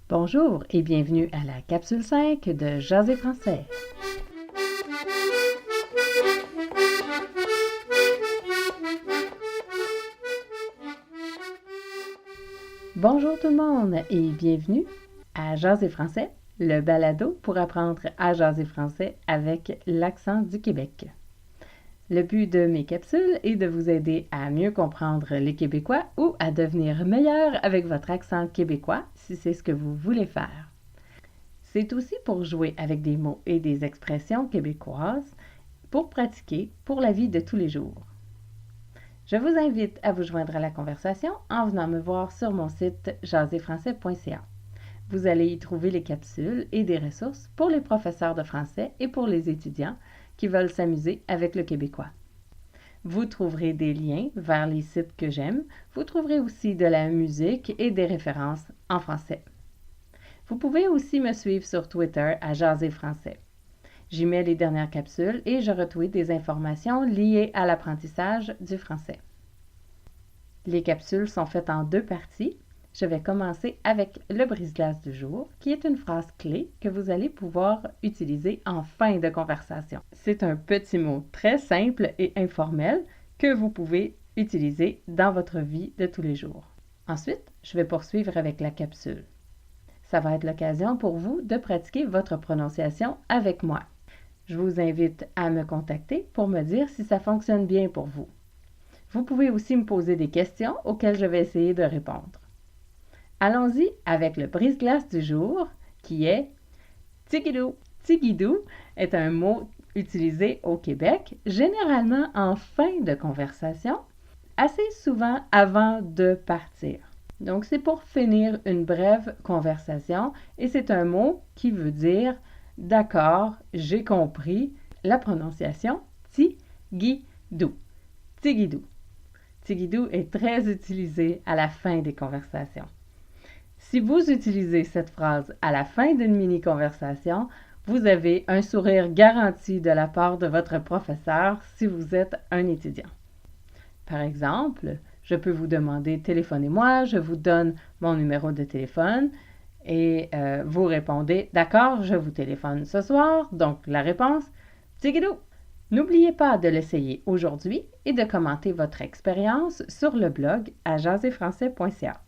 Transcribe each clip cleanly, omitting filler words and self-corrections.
Bonjour et bienvenue à la capsule 5 de Jaser français. Bonjour tout le monde et bienvenue à Jaser français, le balado pour apprendre à jaser français avec l'accent du Québec. Le but de mes capsules est de vous aider à mieux comprendre les Québécois ou à devenir meilleur avec votre accent québécois si c'est ce que vous voulez faire. C'est aussi pour jouer avec des mots et des expressions québécoises pour pratiquer pour la vie de tous les jours. Je vous invite à vous joindre à la conversation en venant me voir sur mon site jaserfrançais.ca. Vous allez y trouver les capsules et des ressources pour les professeurs de français et pour les étudiants qui veulent s'amuser avec le québécois. Vous trouverez des liens vers les sites que j'aime. Vous trouverez aussi de la musique et des références en français. Vous pouvez aussi me suivre sur Twitter à Jaser Français. J'y mets les dernières capsules et je retweet des informations liées à l'apprentissage du français. Les capsules sont faites en 2 parties. Je vais commencer avec le brise-glace du jour, qui est une phrase clé que vous allez pouvoir utiliser en fin de conversation. C'est un petit mot très simple et informel que vous pouvez utiliser dans votre vie de tous les jours. Ensuite, je vais poursuivre avec la capsule. Ça va être l'occasion pour vous de pratiquer votre prononciation avec moi. Je vous invite à me contacter pour me dire si ça fonctionne bien pour vous. Vous pouvez aussi me poser des questions auxquelles je vais essayer de répondre. Allons-y avec le brise-glace du jour qui est tigidou. Tigidou est un mot utilisé au Québec, généralement en fin de conversation, assez souvent avant de partir. Donc, c'est pour finir une brève conversation et c'est un mot qui veut dire « d'accord, j'ai compris » la prononciation « tigidou ». Tigidou. Tigidou est très utilisé à la fin des conversations. Si vous utilisez cette phrase à la fin d'une mini-conversation, vous avez un sourire garanti de la part de votre professeur si vous êtes un étudiant. Par exemple, je peux vous demander « téléphonez-moi », je vous donne mon numéro de téléphone et vous répondez « d'accord, je vous téléphone ce soir ». Donc, la réponse « tigidou ». N'oubliez pas de l'essayer aujourd'hui et de commenter votre expérience sur le blog à jaserfrançais.ca.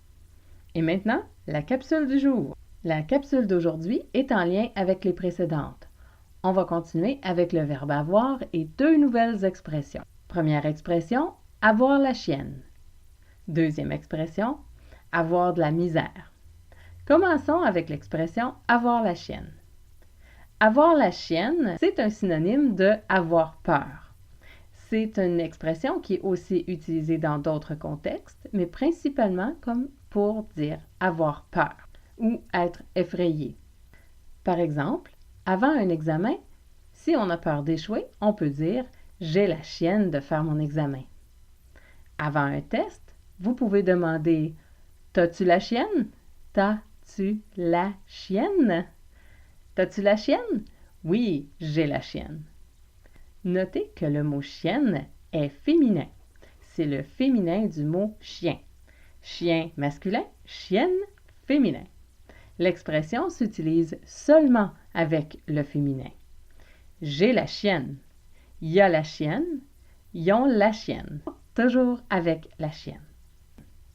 Et maintenant, la capsule du jour. La capsule d'aujourd'hui est en lien avec les précédentes. On va continuer avec le verbe avoir et 2 nouvelles expressions. Première expression, avoir la chienne. Deuxième expression, avoir de la misère. Commençons avec l'expression avoir la chienne. Avoir la chienne, c'est un synonyme de avoir peur. C'est une expression qui est aussi utilisée dans d'autres contextes, mais principalement comme pour dire avoir peur ou être effrayé. Par exemple, avant un examen, si on a peur d'échouer, on peut dire « j'ai la chienne de faire mon examen ». Avant un test, vous pouvez demander « T'as-tu la chienne? T'as-tu la chienne? T'as-tu la chienne? Oui, j'ai la chienne. » Notez que le mot « chienne » est féminin. C'est le féminin du mot « chien ». Chien masculin, chienne féminin. L'expression s'utilise seulement avec le féminin. J'ai la chienne. Il y a la chienne. Ils ont la chienne. Toujours avec la chienne.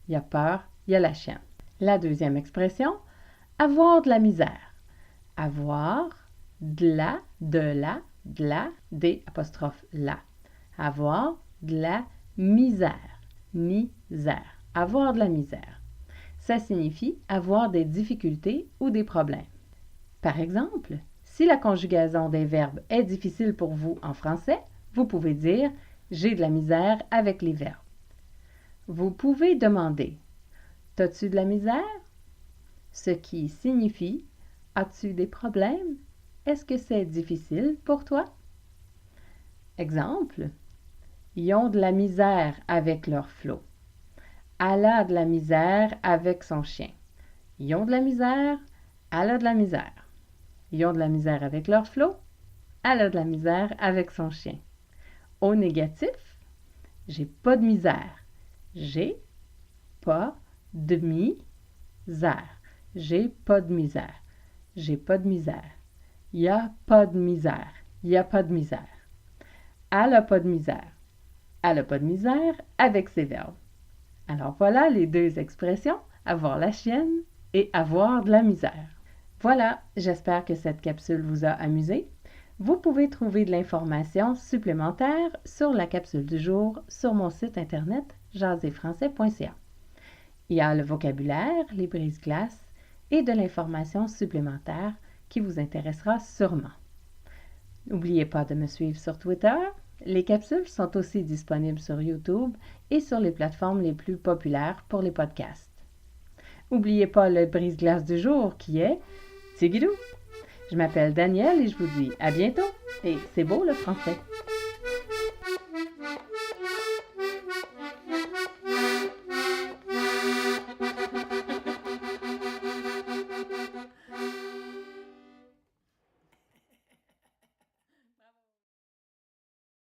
Il y a peur, il y a la chienne. La deuxième expression, avoir de la misère. Avoir de la, des apostrophes la. Avoir de la misère. Misère. Avoir de la misère. Ça signifie avoir des difficultés ou des problèmes. Par exemple, si la conjugaison des verbes est difficile pour vous en français, vous pouvez dire « j'ai de la misère avec les verbes ». Vous pouvez demander « T'as-tu de la misère? » Ce qui signifie « As-tu des problèmes? Est-ce que c'est difficile pour toi? » Exemple, ils ont de la misère avec leur flot. Elle a de la misère avec son chien. Ils ont de la misère, elle a de la misère. Ils ont de la misère avec leur flot, elle a de la misère avec son chien. Au négatif, j'ai pas de misère. J'ai pas de misère. J'ai pas de misère. J'ai pas de misère. Y a pas de misère. Y a pas de misère. Elle a pas de misère. Elle a pas de misère avec ces verbes. Alors voilà les deux expressions, avoir la chienne et avoir de la misère. Voilà, j'espère que cette capsule vous a amusé. Vous pouvez trouver de l'information supplémentaire sur la capsule du jour sur mon site internet jaserfrançais.ca. Il y a le vocabulaire, les brise-glaces et de l'information supplémentaire qui vous intéressera sûrement. N'oubliez pas de me suivre sur Twitter. Les capsules sont aussi disponibles sur YouTube et sur les plateformes les plus populaires pour les podcasts. N'oubliez pas le brise-glace du jour qui est Tigidou. Je m'appelle Danielle et je vous dis à bientôt. Et c'est beau le français.